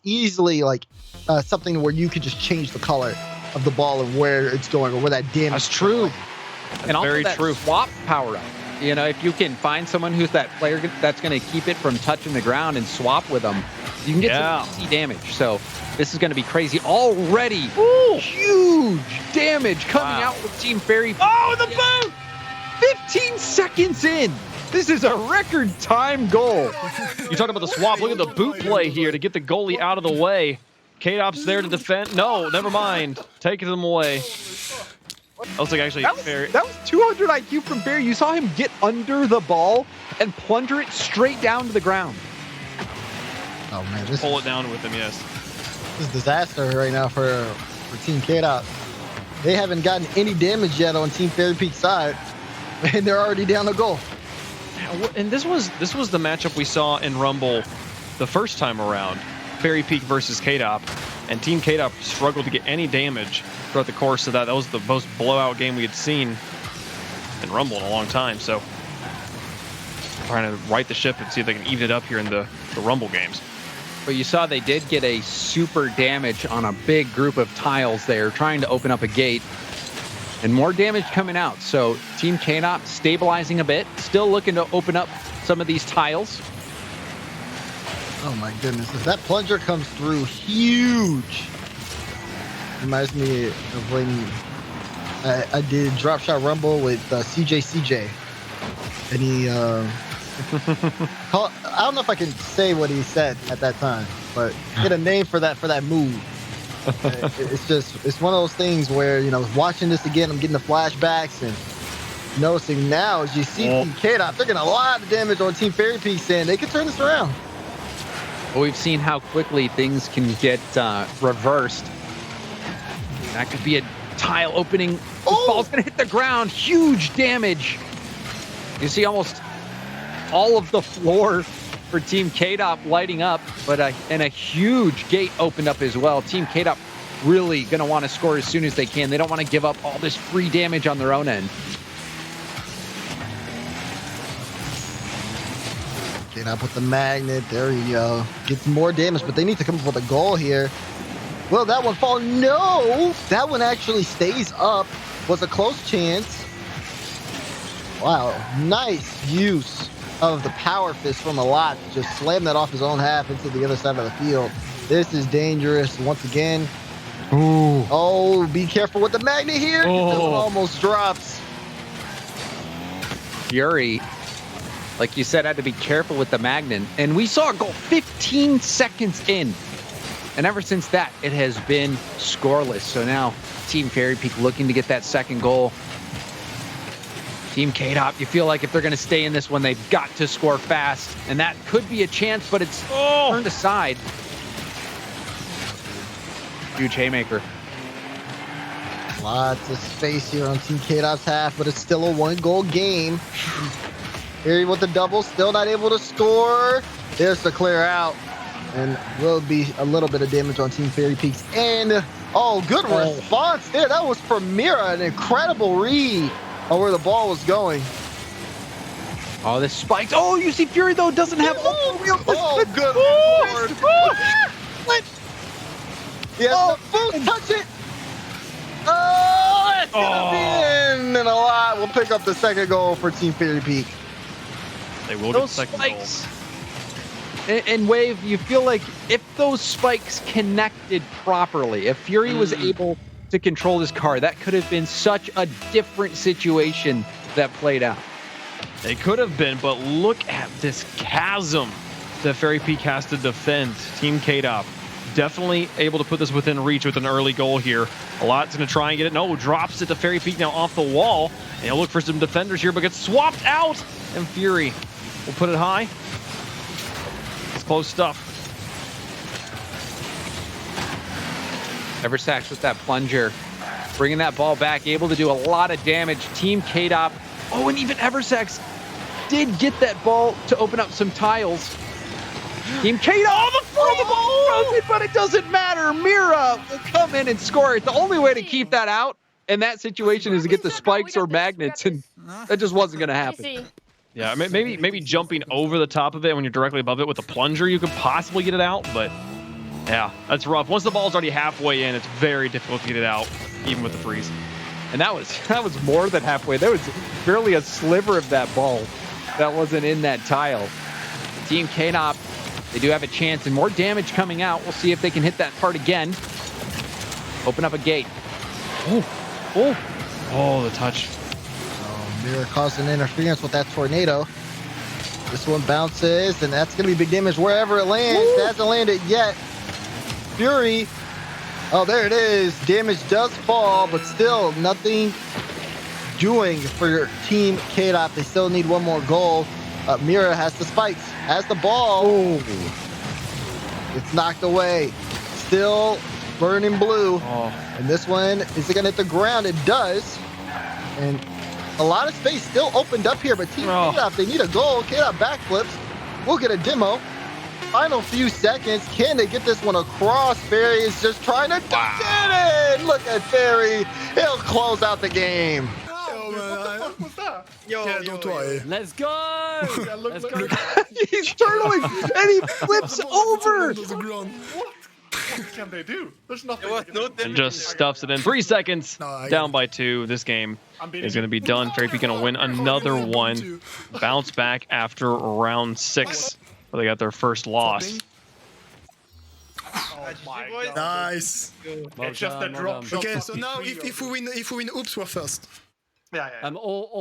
easily like something where you could just change the color of the ball and where it's going or where that damage. That's true. And also very that true. swap power up. You know, if you can find someone who's that player that's going to keep it from touching the ground and swap with them, you can get some easy damage. So this is going to be crazy already. Ooh. Huge damage coming out with Team FairyPeak. Oh, the boot! 15 seconds in. This is a record time goal. You talked about the swap. Look at the boot play here to get the goalie out of the way. Kaydop's there to defend. No, never mind. Taking them away. That was like actually fair. That was 200 IQ from Fairy. You saw him get under the ball and plunger it straight down to the ground. Oh man, this Pull it down with him, yes. is disaster right now for Team Kaydop. They haven't gotten any damage yet on Team FairyPeak's side, and they're already down a goal. And this was the matchup we saw in Rumble the first time around. FairyPeak versus Kaydop. And Team Kaydop struggled to get any damage throughout the course of that. That was the most blowout game we had seen in Rumble in a long time. So trying to right the ship and see if they can even it up here in the Rumble games. But you saw they did get a super damage on a big group of tiles there, trying to open up a gate. And more damage coming out. So Team Kaydop stabilizing a bit, still looking to open up some of these tiles. Oh my goodness, if that plunger comes through, huge. Reminds me of when I did Drop Shot Rumble with CJ. And he, I don't know if I can say what he said at that time, but he had a name for that move. It's one of those things where, you know, watching this again, I'm getting the flashbacks and noticing now as you see Team Kaydop, they're getting a lot of damage on Team FairyPeak, saying they can turn this around. Well, we've seen how quickly things can get reversed. That could be a tile opening. This ball's going to hit the ground. Huge damage. You see almost all of the floor for Team Kaydop lighting up, but and a huge gate opened up as well. Team Kaydop really going to want to score as soon as they can. They don't want to give up all this free damage on their own end. Kaydop with the magnet. There you go. Gets more damage, but they need to come up with a goal here. Will that one fall? No! That one actually stays up. Was a close chance. Wow. Nice use of the power fist from a lot. Just slam that off his own half into the other side of the field. This is dangerous once again. Ooh. Oh, be careful with the magnet here. Oh. It almost drops. Fury, like you said, had to be careful with the magnet. And we saw a goal 15 seconds in. And ever since that, it has been scoreless. So now Team FairyPeak looking to get that second goal. Team Kaydop, you feel like if they're going to stay in this one, they've got to score fast. And that could be a chance, but it's turned aside. Huge haymaker. Lots of space here on Team Kaydop's half, but it's still a one-goal game. Here with the double, still not able to score. There's the clear out. And will be a little bit of damage on Team FairyPeak's end. Oh, good response there. That was from Mira, an incredible read on where the ball was going. Oh, this spikes. Oh, you see Fury, though, doesn't have... Oh, good lord. Yes, the boot, touch it. Oh, it's gonna be in. And a lot will pick up the second goal for Team FairyPeak. They will Those get second spikes. And Wave, you feel like if those spikes connected properly, if Fury was able to control this car, that could have been such a different situation that played out. They could have been, but look at this chasm that FairyPeak has to defend. Team Kaydop definitely able to put this within reach with an early goal here. A lot's going to try and get it. No, drops it to FairyPeak now off the wall. And he'll look for some defenders here, but gets swapped out. And Fury will put it high. It's close stuff. Eversax with that plunger, bringing that ball back, able to do a lot of damage. Team Kaydop. Oh, and even Eversax did get that ball to open up some tiles. Team Kaydop. Oh, the ball frozen, but it doesn't matter. Mira will come in and score it. The only way to keep that out in that situation is to get the spikes or magnets, and that just wasn't going to happen. Yeah, maybe jumping over the top of it when you're directly above it with a plunger, you could possibly get it out, but Yeah, that's rough. Once the ball's already halfway in, it's very difficult to get it out, even with the freeze. And that was more than halfway. There was barely a sliver of that ball that wasn't in that tile. Team Kaydop, they do have a chance and more damage coming out. We'll see if they can hit that part again. Open up a gate. Oh, the touch. Oh, Mirror causing interference with that tornado. This one bounces, and that's going to be big damage wherever it lands. It hasn't landed yet. Fury. Oh, there it is. Damage does fall, but still nothing doing for your team Kaydop. They still need one more goal. Mira has the spikes, has the ball. Ooh. It's knocked away. Still burning blue. Oh. And this one, is it going to hit the ground? It does. And a lot of space still opened up here, but Team Kaydop, they need a goal. Kaydop backflips. We'll get a demo. Final few seconds. Can they get this one across? Fairy is just trying to get it. Look at Fairy. He'll close out the game. Yo, man, what the fuck was that? Let's go! Let's go! He's turtling and he flips over. What can they do? There's nothing. And just stuffs it in. 3 seconds, down by 2. This game is going to be done. FairyPeak going to win another one. Bounce back after round 6, where they got their first loss. Oh my God. Nice. It's just a drop shot. Okay, so now if we win oops, we're first. Yeah. I'm all